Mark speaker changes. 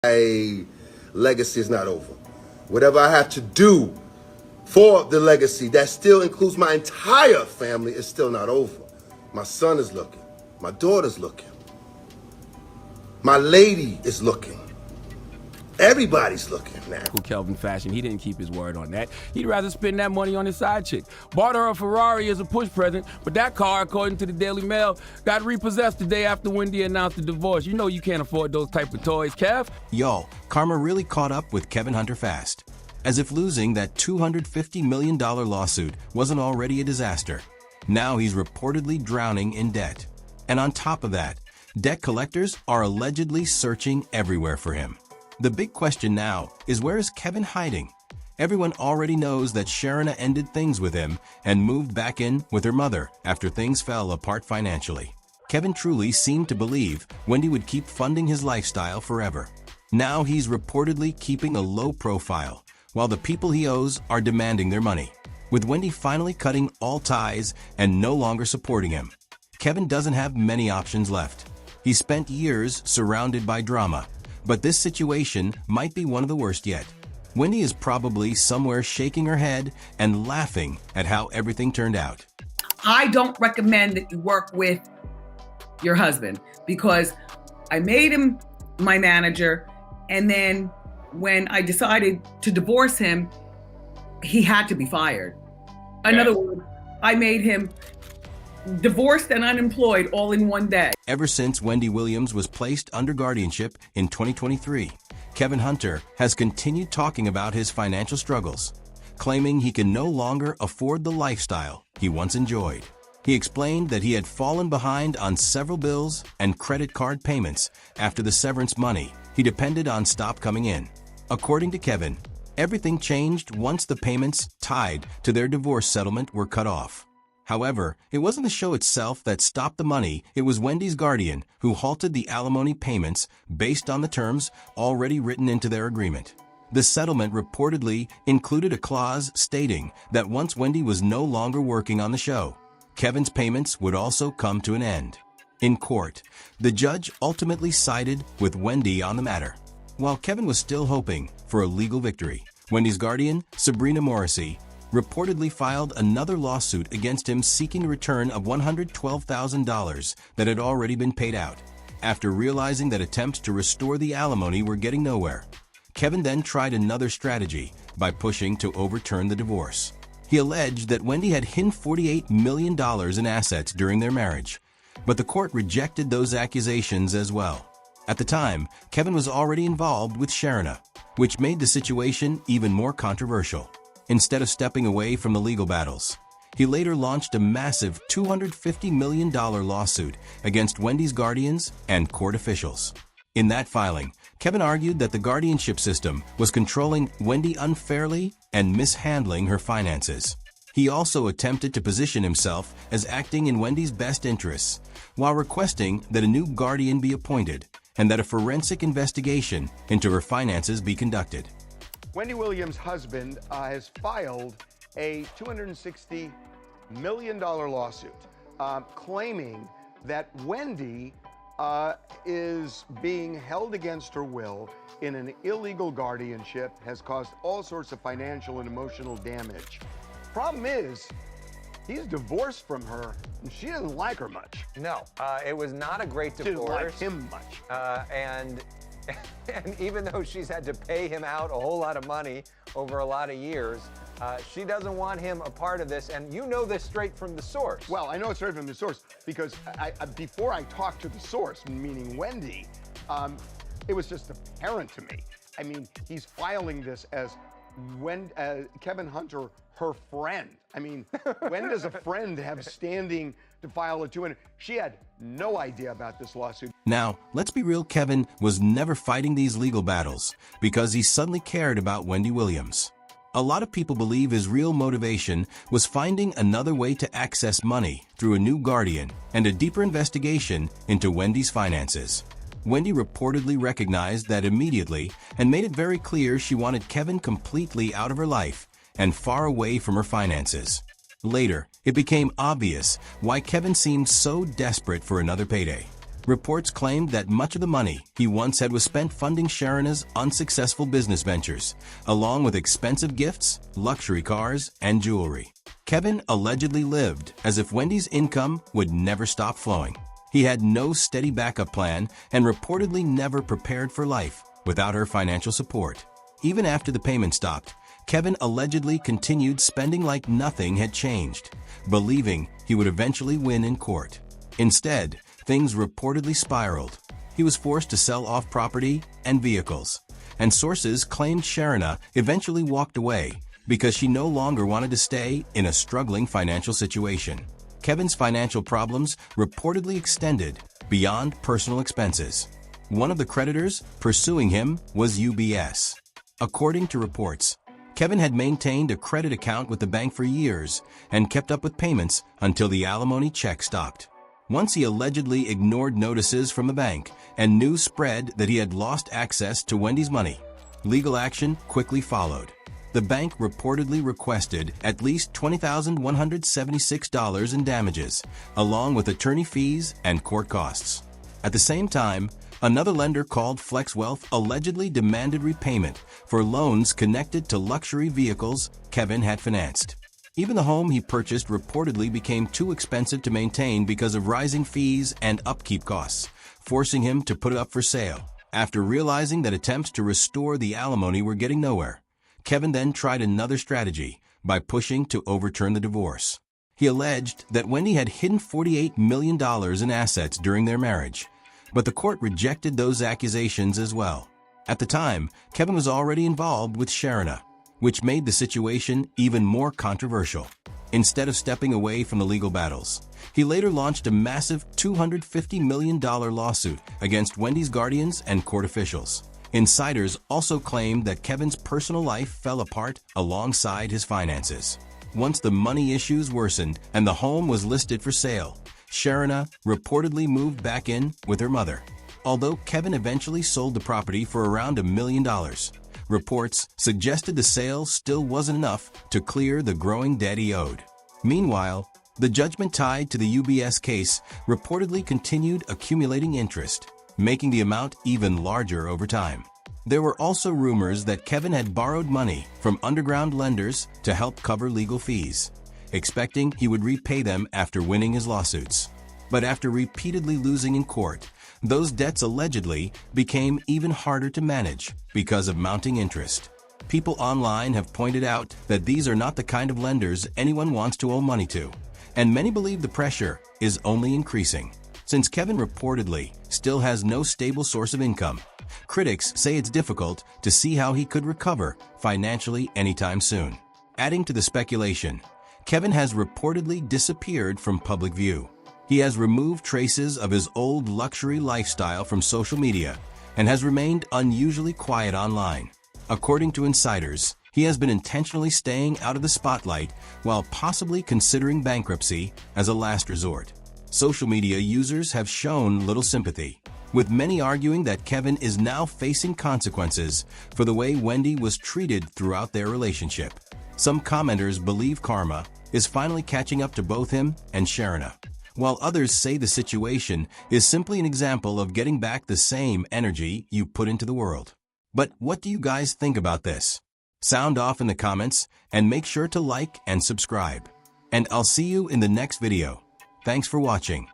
Speaker 1: My legacy is not over. Whatever I have to do for the legacy, that still includes my entire family, is still not over. My son is looking. My daughter's looking. My lady is looking. Everybody's looking now.
Speaker 2: Kelvin fashion, he didn't keep his word on that. He'd rather spend that money on his side chick. Bought her a Ferrari as a push present, but that car, according to the Daily Mail, got repossessed the day after Wendy announced the divorce. You know you can't afford those type of toys, Kev.
Speaker 3: Yo, karma really caught up with Kevin Hunter fast. As if losing that $250 million lawsuit wasn't already a disaster. Now he's reportedly drowning in debt. And on top of that, debt collectors are allegedly searching everywhere for him. The big question now is, where is Kevin hiding? Everyone already knows that Sharona ended things with him and moved back in with her mother after things fell apart financially. Kevin truly seemed to believe Wendy would keep funding his lifestyle forever. Now he's reportedly keeping a low profile, while the people he owes are demanding their money. With Wendy finally cutting all ties and no longer supporting him, Kevin doesn't have many options left. He spent years surrounded by drama, but this situation might be one of the worst yet. Wendy is probably somewhere shaking her head and laughing at how everything turned out.
Speaker 4: I don't recommend that you work with your husband, because I made him my manager, and then when I decided to divorce him, he had to be fired. In other words, I made him divorced and unemployed all in one day.
Speaker 3: Ever since Wendy Williams was placed under guardianship in 2023, Kevin Hunter has continued talking about his financial struggles, claiming he can no longer afford the lifestyle he once enjoyed. He explained that he had fallen behind on several bills and credit card payments after the severance money he depended on stopped coming in. According to Kevin, everything changed once the payments tied to their divorce settlement were cut off. However, it wasn't the show itself that stopped the money. It was Wendy's guardian who halted the alimony payments based on the terms already written into their agreement. The settlement reportedly included a clause stating that once Wendy was no longer working on the show, Kevin's payments would also come to an end. In court, the judge ultimately sided with Wendy on the matter. While Kevin was still hoping for a legal victory, Wendy's guardian, Sabrina Morrissey, reportedly filed another lawsuit against him seeking a return of $112,000 that had already been paid out. After realizing that attempts to restore the alimony were getting nowhere, Kevin then tried another strategy by pushing to overturn the divorce. He alleged that Wendy had hidden $48 million in assets during their marriage, but the court rejected those accusations as well. At the time, Kevin was already involved with Sharona, which made the situation even more controversial. Instead of stepping away from the legal battles, he later launched a massive $250 million lawsuit against Wendy's guardians and court officials. In that filing, Kevin argued that the guardianship system was controlling Wendy unfairly and mishandling her finances. He also attempted to position himself as acting in Wendy's best interests, while requesting that a new guardian be appointed and that a forensic investigation into her finances be conducted.
Speaker 5: Wendy Williams' husband has filed a $260 million lawsuit claiming that Wendy is being held against her will in an illegal guardianship, has caused all sorts of financial and emotional damage. Problem is, he's divorced from her, and she doesn't like her much.
Speaker 6: No, it was not a great divorce.
Speaker 5: She didn't like him much.
Speaker 6: And even though she's had to pay him out a whole lot of money over a lot of years, she doesn't want him a part of this. And you know this straight from the source.
Speaker 5: Well, I know it straight from the source because before I talked to the source, meaning Wendy, it was just apparent to me. I mean, he's filing this as Kevin Hunter, her friend. I mean, when does a friend have standing to file a 200? She had no idea about this lawsuit.
Speaker 3: Now, let's be real, Kevin was never fighting these legal battles because he suddenly cared about Wendy Williams. A lot of people believe his real motivation was finding another way to access money through a new guardian and a deeper investigation into Wendy's finances. Wendy reportedly recognized that immediately and made it very clear she wanted Kevin completely out of her life and far away from her finances. Later, it became obvious why Kevin seemed so desperate for another payday. Reports claimed that much of the money he once had was spent funding Sharona's unsuccessful business ventures, along with expensive gifts, luxury cars, and jewelry. Kevin allegedly lived as if Wendy's income would never stop flowing. He had no steady backup plan and reportedly never prepared for life without her financial support. Even after the payment stopped, Kevin allegedly continued spending like nothing had changed, believing he would eventually win in court. Instead, things reportedly spiraled. He was forced to sell off property and vehicles, and sources claimed Sharona eventually walked away because she no longer wanted to stay in a struggling financial situation. Kevin's financial problems reportedly extended beyond personal expenses. One of the creditors pursuing him was UBS. According to reports, Kevin had maintained a credit account with the bank for years and kept up with payments until the alimony check stopped. Once he allegedly ignored notices from the bank and news spread that he had lost access to Wendy's money, legal action quickly followed. The bank reportedly requested at least $20,176 in damages, along with attorney fees and court costs. At the same time, another lender called Flex Wealth allegedly demanded repayment for loans connected to luxury vehicles Kevin had financed. Even the home he purchased reportedly became too expensive to maintain because of rising fees and upkeep costs, forcing him to put it up for sale. After realizing that attempts to restore the alimony were getting nowhere, Kevin then tried another strategy by pushing to overturn the divorce. He alleged that Wendy had hidden $48 million in assets during their marriage, but the court rejected those accusations as well. At the time, Kevin was already involved with Sharona, which made the situation even more controversial. Instead of stepping away from the legal battles, he later launched a massive $250 million lawsuit against Wendy's guardians and court officials. Insiders also claimed that Kevin's personal life fell apart alongside his finances. Once the money issues worsened and the home was listed for sale, Sharona reportedly moved back in with her mother. Although Kevin eventually sold the property for around $1 million, reports suggested the sale still wasn't enough to clear the growing debt he owed. Meanwhile, the judgment tied to the UBS case reportedly continued accumulating interest, making the amount even larger over time. There were also rumors that Kevin had borrowed money from underground lenders to help cover legal fees, expecting he would repay them after winning his lawsuits. But after repeatedly losing in court, those debts allegedly became even harder to manage because of mounting interest. People online have pointed out that these are not the kind of lenders anyone wants to owe money to, and many believe the pressure is only increasing. Since Kevin reportedly still has no stable source of income, critics say it's difficult to see how he could recover financially anytime soon. Adding to the speculation, Kevin has reportedly disappeared from public view. He has removed traces of his old luxury lifestyle from social media and has remained unusually quiet online. According to insiders, he has been intentionally staying out of the spotlight while possibly considering bankruptcy as a last resort. Social media users have shown little sympathy, with many arguing that Kevin is now facing consequences for the way Wendy was treated throughout their relationship. Some commenters believe karma is finally catching up to both him and Sharona, while others say the situation is simply an example of getting back the same energy you put into the world. But what do you guys think about this? Sound off in the comments and make sure to like and subscribe. And I'll see you in the next video. Thanks for watching.